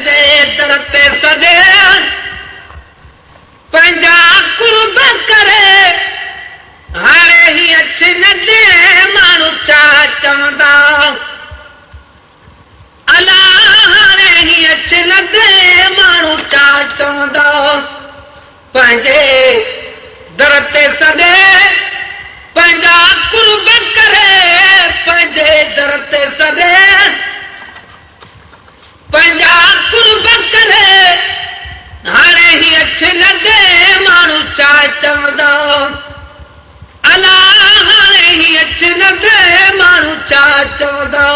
पंहिंजे दर ते सॾे पंहिंजा कुर्ब करे हाणे ही अची न दे माण्हू छा चवंदा अला हाणे ही अची न दे माण्हू छा चवंदा पंहिंजे दर ते सॾे पंहिंजा कुर्ब करे पंहिंजे दर ते सॾे पंहिंजा कुर्ब करे हाणे ही अची न दे माण्हू छा चवंदा अला हाणे ही अची न दे माण्हू छा चवंदा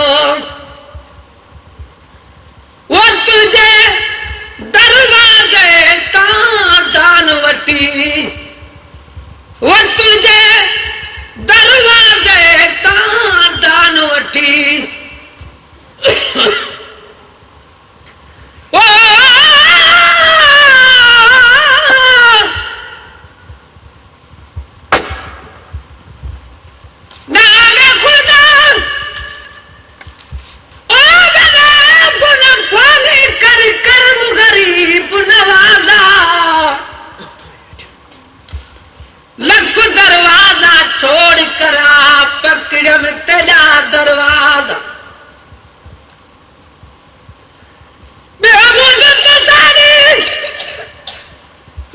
वो तुंहिंजे दरवाज़े तां दान वठी वो तुंहिंजे दरवाज़े तां दान वठी छोड़ करा पकड़म तेरा दरवाजा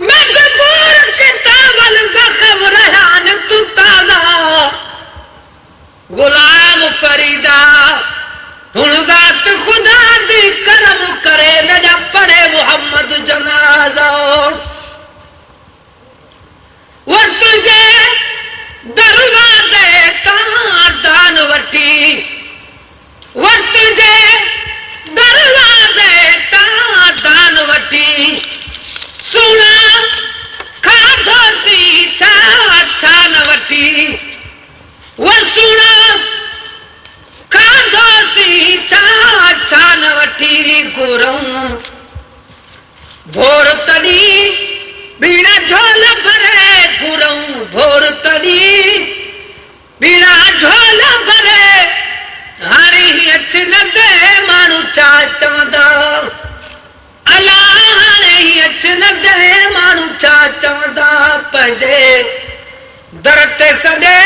मजबूर किताबल जख्म रहन तू ताजा गुलाम फरीदा हुन ज़ात खुदा दी करम करे न पढ़े मोहम्मद जनाजा वो तुझे दरवाज़े तां दान वठी वो तुझे दरवाज़े तां दान वठी सुना खाधो सी छा छा न वठी वो सुना खाधो सी छा छा न वठी गुरऊं भोर तड़ी बीड़ा झोल भरे गुरऊं भोर तड़ी बीड़ा झोल भरे हाणे ही अची न दे माण्हू छा चवंदा अला हाणे ही अची न दे माण्हू छा चवंदा पंहिंजे दर ते सॾे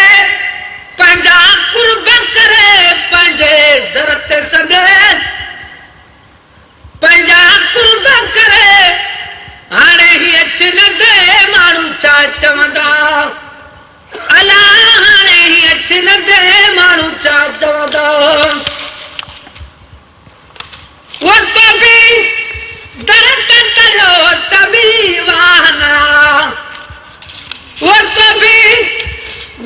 पंहिंजा कुर्ब करे पंहिंजे दर ते सॾे पंहिंजा कुर्ब करे हाणे ही अची न दे माण्हू छा चवंदा अला हाणे ही अची न दे माण्हू छा चवंदा वो तो भी दर ते तरियो तभी वाहना वो तो भी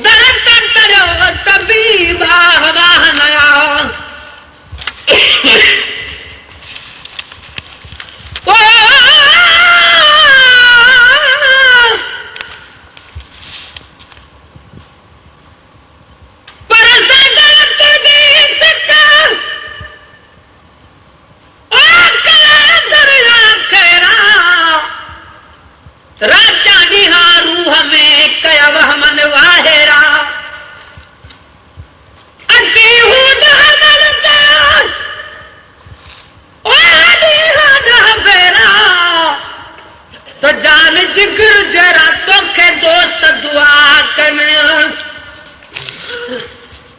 दर ते तरियो तभी वाहना राजा निहा रूह में कया वहमन वाहेरा अची हूद हमन जा वाली हादा बेरा तो जान जिगर जरा तोखे दोस्त दुआ कने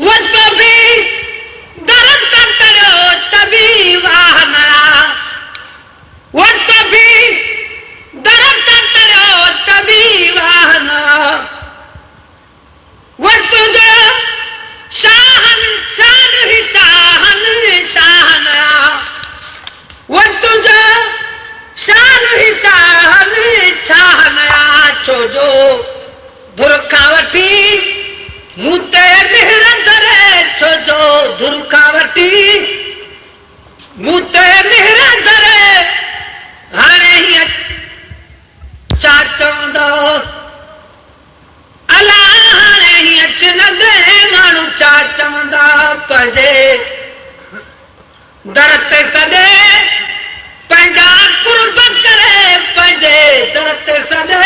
वो तो भी दरत करो तभी वाहना वो तो भी दरत करो तभी वाहना वो तुझे शाहन शान ही शाहन शाहना वो तुझे शान ही शाहन शाहना छोजो धुरखावटी मुते मेहर दरे छोजो धुरखावटी मुते मेहर दरे हाणे ही छा चवंदा अला हाणे ही अची न दे माण्हू छा चवंदा पंहिंजे दर ते सॾे पंहिंजा कुर्ब करे पंहिंजे दर ते सॾे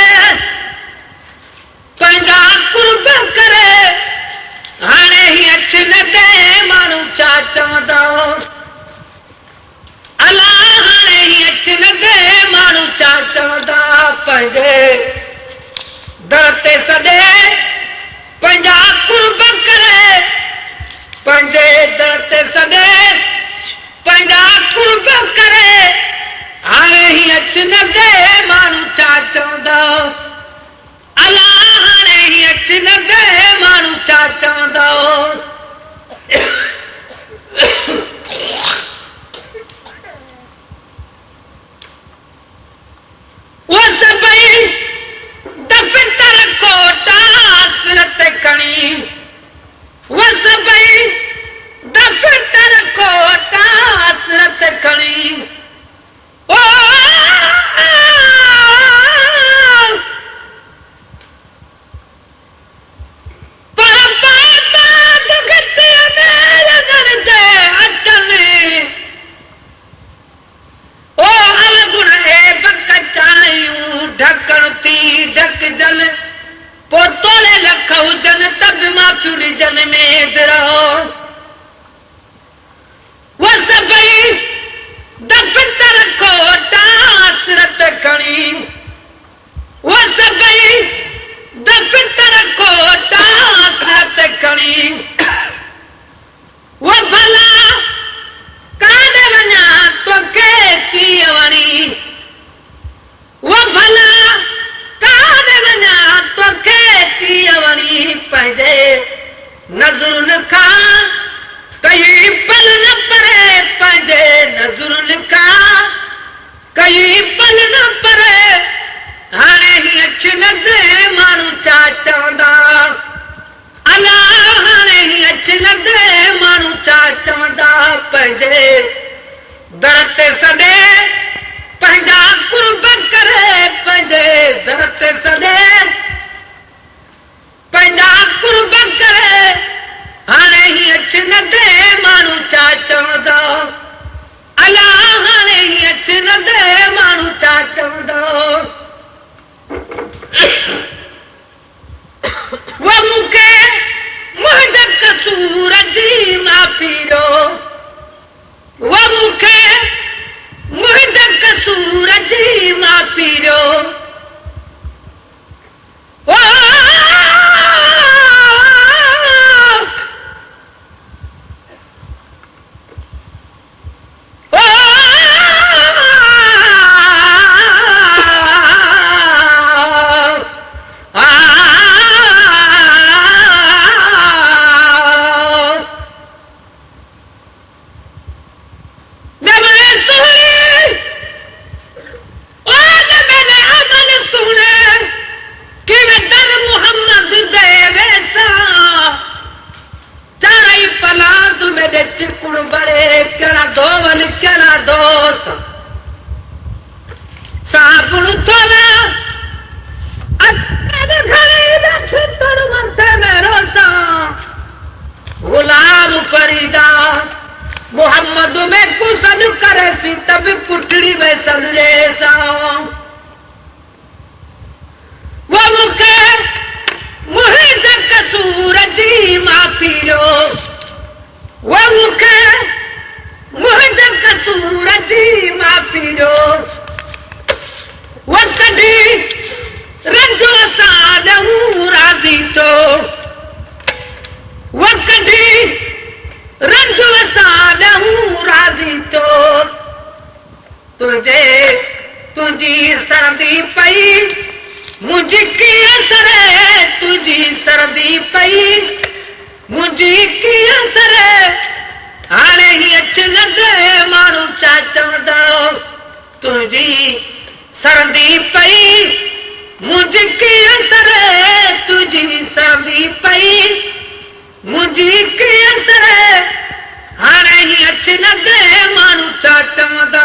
पंहिंजा कुर्ब करे हाणे ही अची न दे माण्हू छा चवंदा अला हाणे ही ढकण थी ढक जल पोतोले लख हुजन तब माफियूं ॾिजन में रहो वो सभई दफ़्तर खोटा हसरत खणी वो सभई दफ़्तर खोटा हसरत खणी वो भला काॾे वञा तोखे कीअं वणी वो भला काॾे वञा तोखे कीअं वणी पंहिंजे नज़रुनि खां कई पल न परे पंहिंजे नज़रुनि खां कई पल न परे हाणे हीअं छिनंदे माण्हू छा चवंदा अला हाणे हीअं छिनंदे माण्हू छा चवंदा पंहिंजे दर ते सॾे पंहिंजा कुर्ब करे पंहिंजे दर ते सॾे पंहिंजा कुर्ब करे हाणे हीअं छिनंदे माण्हू छा चवंदा अला हाणे हीअं छिनंदे माण्हू छा चवंदा वो मूंखे मुंहिंजे कसूर जी माफ़ी ॾियो वो मूंखे मुंहिंजे कसूर जी माफ़ी ॾियो गुलाम फरीदा मोहम्मद में कुसन करे सी तब कुटड़ी में समझे सा वो मूंखे मुंहिंजे कसूर जी माफ़ी ॾियो वो मूंखे मुंहिंजे कसूर जी माफ़ी ॾियो वो कॾहिं रंजो सां ॾहूं राज़ी थो वो कॾहिं रंज सां ॾहूं राज़ी थो तुंहिंजी सरदी पई मुंहिंजी कीअं सरे तुंहिंजी सरदी पई मुंहिंजी कीअं सरे हाणे हीअं छिनंदे माण्हू छा चवंदा तुंहिंजी सरदी पई मुंहिंजी कीअं सरे तुंहिंजी सरदी पई मुंहिंजी कीअं सरे हाणे हीअं छिनंदे माण्हू छा चवंदा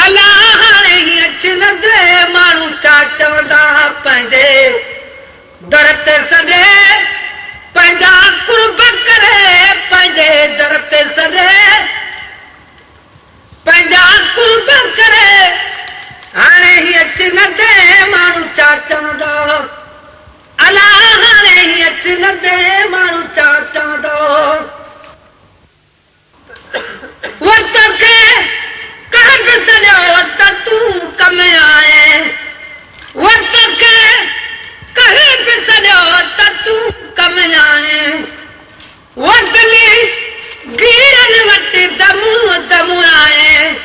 अला हाणे हीअं छिनंदे माण्हू छा चवंदा पंहिंजे दर ते सॾे पंहिंजा कुर्ब करे पंहिंजे दर ते सॾे पंहिंजा कुर्ब करे हाणे हीअं छिनंदे माण्हू छा चवंदा अला हाणे हीअं छिनंदे माण्हू छा चवंदा वो तोखे कहब सॼो त तूं कम आए वो तोखे कहब सॼो त तूं कम आए वो दिली गीरनि वटि दमू दमू आए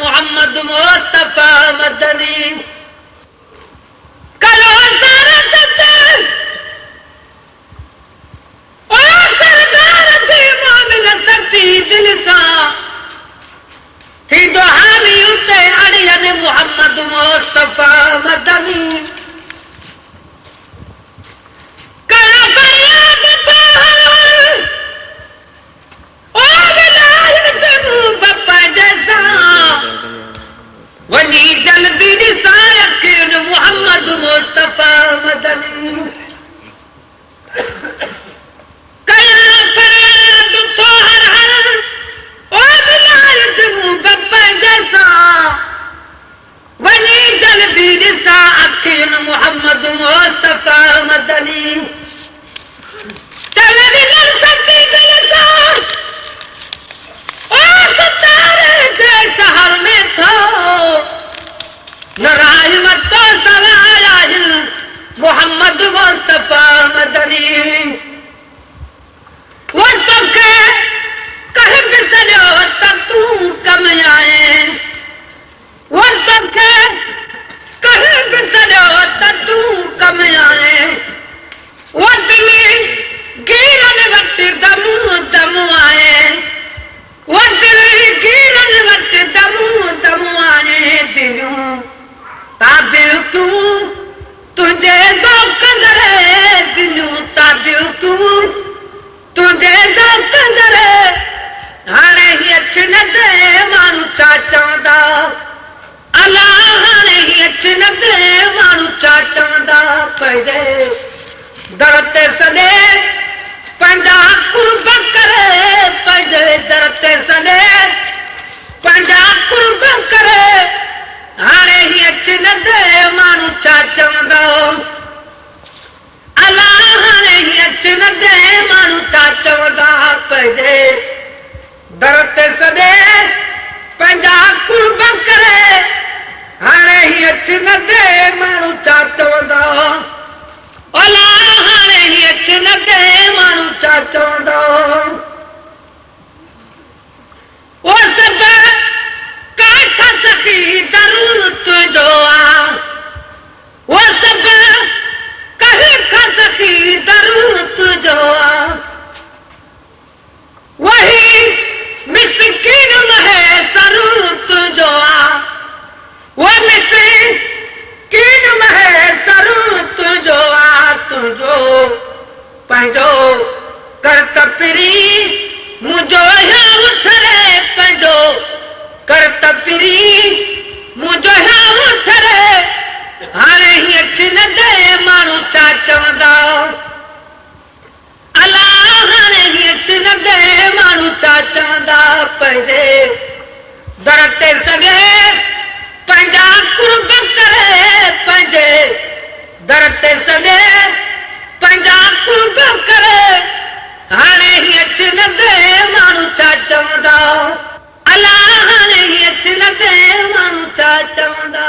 मोहम्मद मुस्तफा मदनी करो सारा सच ओ सरदार जी मामिल सच्ची दिल सां थींदो हामी उते अड़ियन मोहम्मद मुस्तफा मदनी करो फरियाद तो ओ बिलाल जनू पप्पा जैसा मोहम्मद मुस्तफा मदनी वो तोखे कह बिसरियो त तूं कम आए वो तोखे कह बिसरियो त तूं कम आए वो दिली गिरन वट दमू दमू आए वो दिली गिरन वट दमू दमू आए दिलूं ताबियो तूं तुझे ज़ौक़ ज़रे दिलूं ताबियो तूं तुझे ज़ौक़ ज़रे हाणे हीअ अच न दे माण्हू छा चवंदा अला हाणे हीअ अच न दे माण्हू छा चवंदा पंहिंजे दर ते सॾे पंहिंजा कुर्ब करे पंहिंजे दर ते सॾे पंहिंजा कुर्ब करे हाणे हीअ अच न दे माण्हू छा चवंदा अला हाणे हीअ अच न दे माण्हू छा चवंदा पंहिंजे दर ते सॾे पंहिंजा कुर्ब करे हाणे हीअ अच न दे माण्हू छा चवंदा अला हाणे हीअ अच न दे माण्हू छा चवंदा ओ सभु काठ सखी दरूं तुंहिंजो आ वो सब कहीं खसकी दरूं तुझो वही मिस्किन में सरू तुझो वो मिस्किन में सरू तुझो तुझो पंहिंजो कर तपरी मुझो या उठ रे पंहिंजो कर तपरी मुझो या उठ रे हाणे हीअ अच न दे माण्हू छा चवंदा अला हाणे हीअ अच न दे माण्हू छा चवंदा पंहिंजे दर ते सॻे पंहिंजा कुर्ब करे पंहिंजे दर ते सॻे पंहिंजा कुर्ब करे हाणे हीअ अच न दे माण्हू छा चवंदा अला हाणे हीअ अच न दे माण्हू छा चवंदा